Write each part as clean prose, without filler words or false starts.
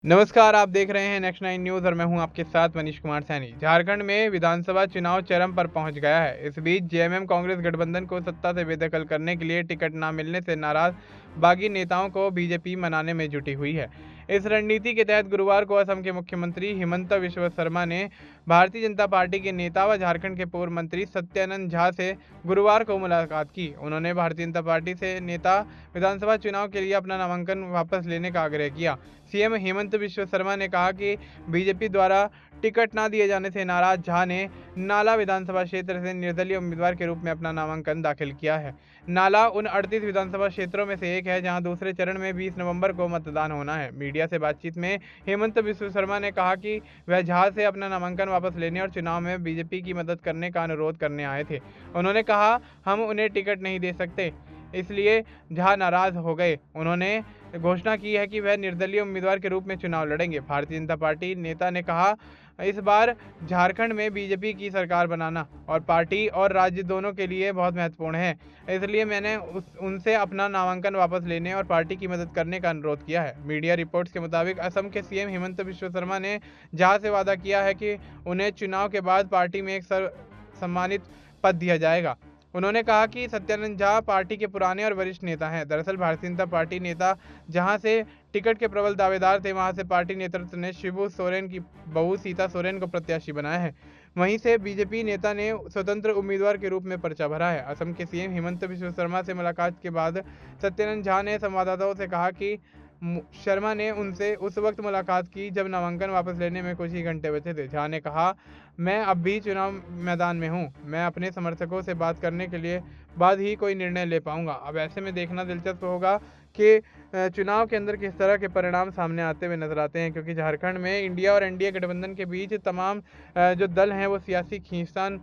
नमस्कार, आप देख रहे हैं नेक्स्ट 9 न्यूज़ और मैं हूं आपके साथ मनीष कुमार सैनी। झारखंड में विधानसभा चुनाव चरम पर पहुंच गया है। इस बीच जेएमएम कांग्रेस गठबंधन को सत्ता से बेदखल करने के लिए टिकट न मिलने से नाराज बागी नेताओं को बीजेपी मनाने में जुटी हुई है। इस रणनीति के तहत गुरुवार को असम के मुख्यमंत्री हिमंता बिस्वा शर्मा ने भारतीय जनता पार्टी के नेता व झारखंड के पूर्व मंत्री सत्यानंद झा से गुरुवार को मुलाकात की। उन्होंने भारतीय जनता पार्टी से नेता विधानसभा चुनाव के लिए अपना नामांकन वापस लेने का आग्रह किया। सीएम हेमंत बिस्वा शर्मा ने कहा कि बीजेपी द्वारा टिकट न दिए जाने से नाराज झा ने नाला विधानसभा क्षेत्र से निर्दलीय उम्मीदवार के रूप में अपना नामांकन दाखिल किया है। नाला उन 38 विधानसभा क्षेत्रों में से एक है जहां दूसरे चरण में 20 नवंबर को मतदान होना है। मीडिया से बातचीत में हेमंत बिस्वा शर्मा ने कहा कि वह झा से अपना नामांकन वापस लेने और चुनाव में बीजेपी की मदद करने का अनुरोध करने आए थे। उन्होंने कहा, हम उन्हें टिकट नहीं दे सकते, इसलिए झा नाराज हो गए। उन्होंने घोषणा की है कि वह निर्दलीय उम्मीदवार के रूप में चुनाव लड़ेंगे। भारतीय जनता पार्टी नेता ने कहा, इस बार झारखंड में बीजेपी की सरकार बनाना और पार्टी और राज्य दोनों के लिए बहुत महत्वपूर्ण है, इसलिए मैंने उनसे अपना नामांकन वापस लेने और पार्टी की मदद करने का अनुरोध किया है। मीडिया रिपोर्ट्स के मुताबिक असम के सीएम हेमंत बिस्वा शर्मा ने झा से वादा किया है कि उन्हें चुनाव के बाद पार्टी में एक सम्मानित पद दिया जाएगा। उन्होंने कहा कि सत्यानंद झा पार्टी के पुराने और वरिष्ठ नेता हैं। दरअसल भारतीय जनता पार्टी नेता जहां से टिकट के प्रबल दावेदार थे, वहां से पार्टी नेतृत्व ने शिबू सोरेन की बहू सीता सोरेन को प्रत्याशी बनाया है। वहीं से बीजेपी नेता ने स्वतंत्र उम्मीदवार के रूप में पर्चा भरा है। असम के सीएम हेमंत बिस्वा शर्मा से मुलाकात के बाद सत्यानंद झा ने संवाददाताओं से कहा कि शर्मा ने उनसे उस वक्त मुलाकात की जब नामांकन वापस लेने में कुछ ही घंटे बचे थे। झा ने कहा, मैं अब भी चुनाव मैदान में हूं, मैं अपने समर्थकों से बात करने के लिए बाद ही कोई निर्णय ले पाऊंगा। अब ऐसे में देखना दिलचस्प होगा कि चुनाव के अंदर किस तरह के परिणाम सामने आते हुए नजर आते हैं, क्योंकि झारखंड में इंडिया और एनडीए गठबंधन के बीच तमाम जो दल हैं वो सियासी खींचतान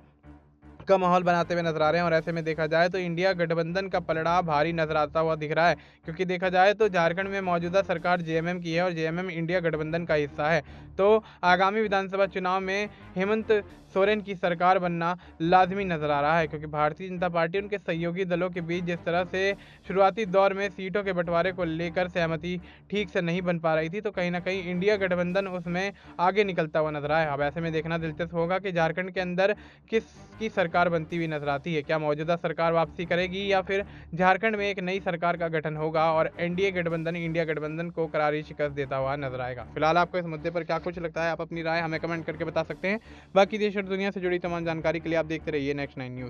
का माहौल बनाते हुए नजर आ रहे हैं। और ऐसे में देखा जाए तो इंडिया गठबंधन का पलड़ा भारी नजर आता हुआ दिख रहा है, क्योंकि देखा जाए तो झारखंड में मौजूदा सरकार जेएमएम की है और जेएमएम इंडिया गठबंधन का हिस्सा है। तो आगामी विधानसभा चुनाव में हेमंत सोरेन की सरकार बनना लाजमी नजर आ रहा है, क्योंकि भारतीय जनता पार्टी उनके सहयोगी दलों के बीच जिस तरह से शुरुआती दौर में सीटों के बंटवारे को लेकर सहमति ठीक से नहीं बन पा रही थी, तो कहीं ना कहीं इंडिया गठबंधन उसमें आगे निकलता हुआ नजर आया है। अब ऐसे में देखना दिलचस्प होगा कि झारखंड के अंदर किसकी सरकार बनती हुई नजर आती है। क्या मौजूदा सरकार वापसी करेगी या फिर झारखंड में एक नई सरकार का गठन होगा और एनडीए गठबंधन इंडिया गठबंधन को करारी शिकस्त देता हुआ नजर आएगा। फिलहाल आपको इस मुद्दे पर क्या कुछ लगता है, आप अपनी राय हमें कमेंट करके बता सकते हैं। बाकी देश और दुनिया से जुड़ी तमाम जानकारी के लिए आप देखते रहिए नेक्स्ट 9 न्यूज़।